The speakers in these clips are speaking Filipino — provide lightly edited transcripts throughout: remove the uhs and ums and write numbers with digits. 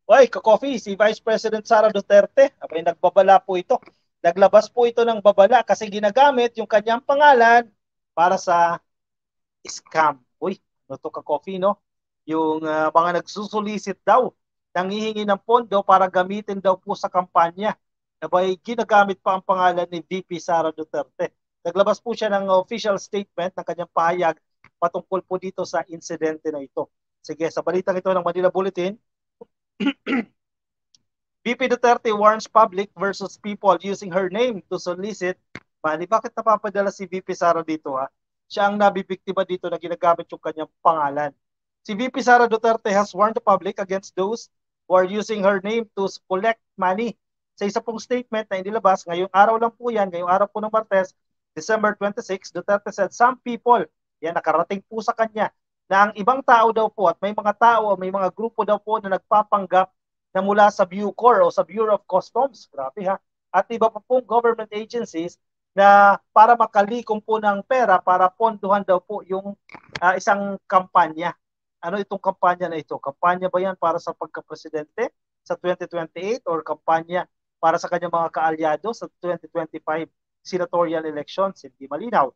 Oy, ka-coffee, si Vice President Sara Duterte, abay nagbabala po ito. Naglabas po ito ng babala kasi ginagamit yung kanyang pangalan para sa scam. Uy, ano to ka-coffee, no? Yung mga nagsusulisit daw, nanghihingi ng pondo para gamitin daw po sa kampanya. Abay, ginagamit pa ang pangalan ni VP Sara Duterte. Naglabas po siya ng official statement ng kanyang pahayag patungkol po dito sa insidente na ito. Sige, sa balitang ito ng Manila Bulletin, VP Duterte warns public versus people using her name to solicit money. Bakit napapadala si VP Sara dito ha? Siya ang nabibiktima dito na ginagamit yung kanyang pangalan. Si VP Sara Duterte has warned the public against those who are using her name to collect money. Sa isa pong statement na inilabas, ngayong araw lang po yan, ngayong araw po ng Martes, December 26, Duterte said some people, yan nakarating po sa kanya, na ang ibang tao daw po at may mga tao, may mga grupo daw po na nagpapanggap na mula sa Bucor o sa Bureau of Customs, grabe ha, at iba pa pong government agencies na para makalikom po ng pera para ponduhan daw po yung isang kampanya. Ano itong kampanya na ito? Kampanya ba yan para sa pagka-presidente sa 2028 or kampanya para sa kanyang mga kaalyado sa 2025 senatorial elections? Hindi malinaw.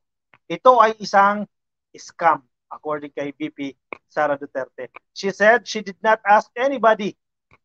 Ito ay isang scam according kay VP Sara Duterte. She said she did not ask anybody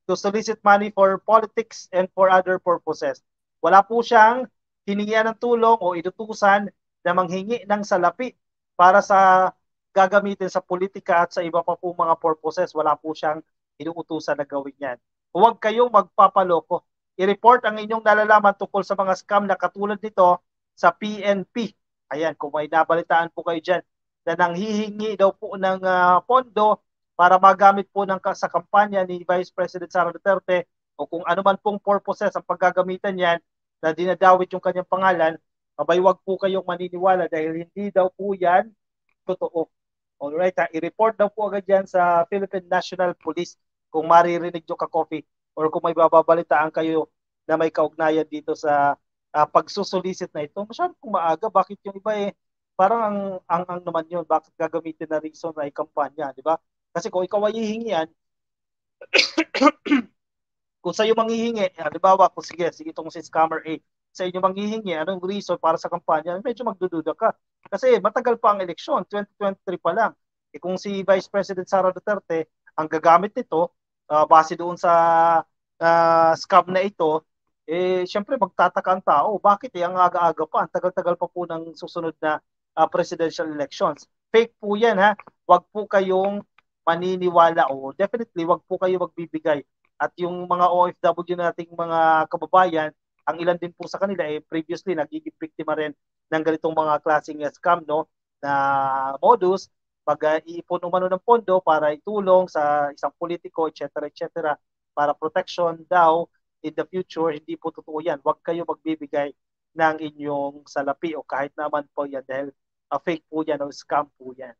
to solicit money for politics and for other purposes. Wala po siyang hiningian ng tulong o inutusan na manghingi ng salapi para sa gagamitin sa politika at sa iba pa po mga purposes. Wala po siyang inuutusan na gawin yan. Huwag kayong magpapaloko. I-report ang inyong nalalaman tungkol sa mga scam na katulad nito sa PNP. Ayan, kung may nabalitaan po kayo dyan na nanghihingi daw po ng pondo para magamit po sa kampanya ni Vice President Sara Duterte o kung ano man pong purposes ang paggagamitan niyan na dinadawit yung kanyang pangalan, abay wag po kayong maniniwala dahil hindi daw po yan totoo. Alright, i-report daw po agad yan sa Philippine National Police kung maririnig nyo ka-coffee or kung may bababalitaan kayo na may kaugnayan dito sa pagsusulisit na ito. Masyadong kung maaga, bakit yung iba parang ang naman yun, bakit gagamitin na reason na kampanya, di ba? Kasi kung ikaw ay hihingian, kung sa'yo manghihingi, halimbawa, kung sige itong si Scammer A, sa inyo manghihingi, anong reason para sa kampanya, medyo magdududa ka. Kasi matagal pa ang eleksyon, 2023 pa lang. Kung si Vice President Sara Duterte, ang gagamit nito, base doon sa scam na ito, syempre magtataka ang tao, bakit ang aga-aga pa, ang tagal-tagal pa po ng susunod na presidential elections. Fake po yan ha, wag po kayong maniniwala o definitely wag po kayo magbibigay. At yung mga OFW nating mga kababayan, ang ilan din po sa kanila previously nagiging biktima rin ng ganitong mga klaseng scam no na modus pag-iipon umano ng pondo para itulong sa isang politiko, etc. para protection daw in the future. Hindi po totoo yan. Huwag kayo magbibigay ng inyong salapi o kahit naman po yan dahil fake po yan o scam po yan.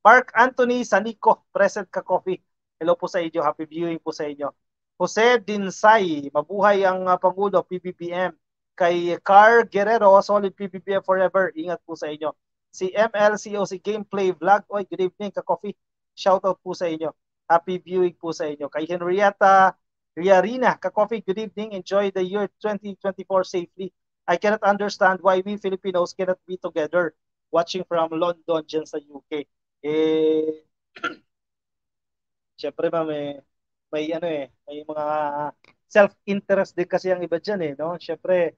Mark Anthony Sanico, present ka coffee. Hello po sa inyo. Happy viewing po sa inyo. Jose Dinsay, mabuhay ang Pangulo, PBBM. Kay Car Guerrero, solid PBBM forever. Ingat po sa inyo. Si MLCOC Gameplay Vlog, oy, good evening ka-coffee. Shoutout po sa inyo. Happy viewing po sa inyo. Kay Henrietta Riarina, ka-coffee, good evening. Enjoy the year 2024 safely. I cannot understand why we Filipinos cannot be together. Watching from London dyan sa UK. Syempre ba may may mga self-interest din kasi ang iba diyan no. Syempre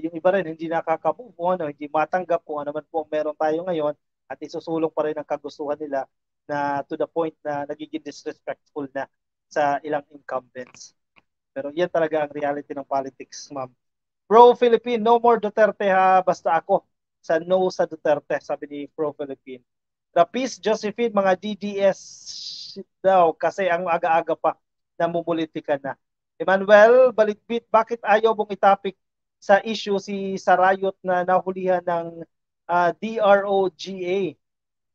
yung iba rin hindi nakaka-move on, hindi matanggap kung ano man po meron tayo ngayon at isusulong pa rin ang kagustuhan nila na to the point na nagiging disrespectful na sa ilang incumbents. Pero yan talaga ang reality ng politics, ma'am. Pro Philippine, no more Duterte ha, basta ako sa no sa Duterte, sabi ni Pro Philippine. Rapis Josephine, mga DDS daw kasi ang aga-aga pa namumulitikan na. Emmanuel Balitbit, bakit ayaw mong itapik sa issue si Sarayot na nahulihan ng DROGA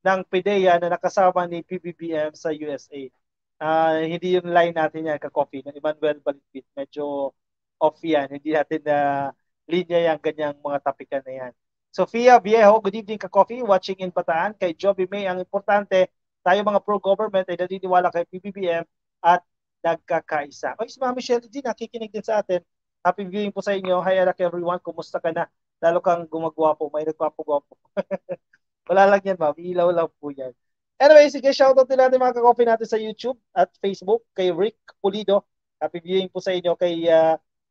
ng PDEA na nakasama ni PBBM sa USA? Hindi yung line natin yan, ka-coffee, ng Emmanuel Balitbit. Medyo off yan. Hindi natin na linya yung ganyang mga tapikan na yan. Sofia Viejo, good evening ka-coffee, watching in Bataan. Kay Joby May, ang importante, tayo mga pro-government ay naniniwala kay PBBM at nagkakaisa. Oy, si Mami Shelly G, nakikinig din sa atin. Happy viewing po sa inyo. Hi, Anak everyone. Kumusta ka na? Lalo kang gumagwapo. May nagpapagwapo. Wala lang yan, ma'am. Ilaw lang po yan. Anyway, sige, shoutout din natin mga ka-coffee natin sa YouTube at Facebook. Kay Rick Pulido. Happy viewing po sa inyo. Kay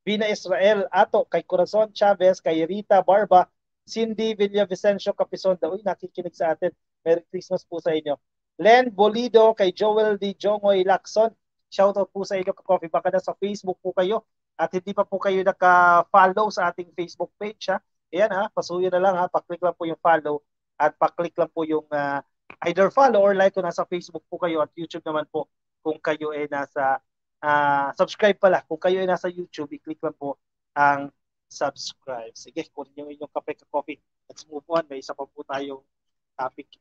Vina Israel Ato. Kay Corazon Chavez. Kay Rita Barba. Cindy Villavicencio Capisonda. Uy, nakikinig sa atin. Merry Christmas po sa inyo. Len Bolido. Kay Joel D. Jongoy Lacson. Shoutout po sa inyo ka-coffee. Baka na sa Facebook po kayo. At hindi pa po kayo naka-follow sa ating Facebook page. Ha? Ayan ha, pasuyo na lang ha. Pa-click lang po yung follow at pa-click lang po yung either follow or like kung nasa Facebook po kayo at YouTube naman po kung kayo ay nasa subscribe pala. Kung kayo ay nasa YouTube, i-click lang po ang subscribe. Sige, kunin yung inyong kape ka coffee. Let's move on. May isa pa po tayong topic.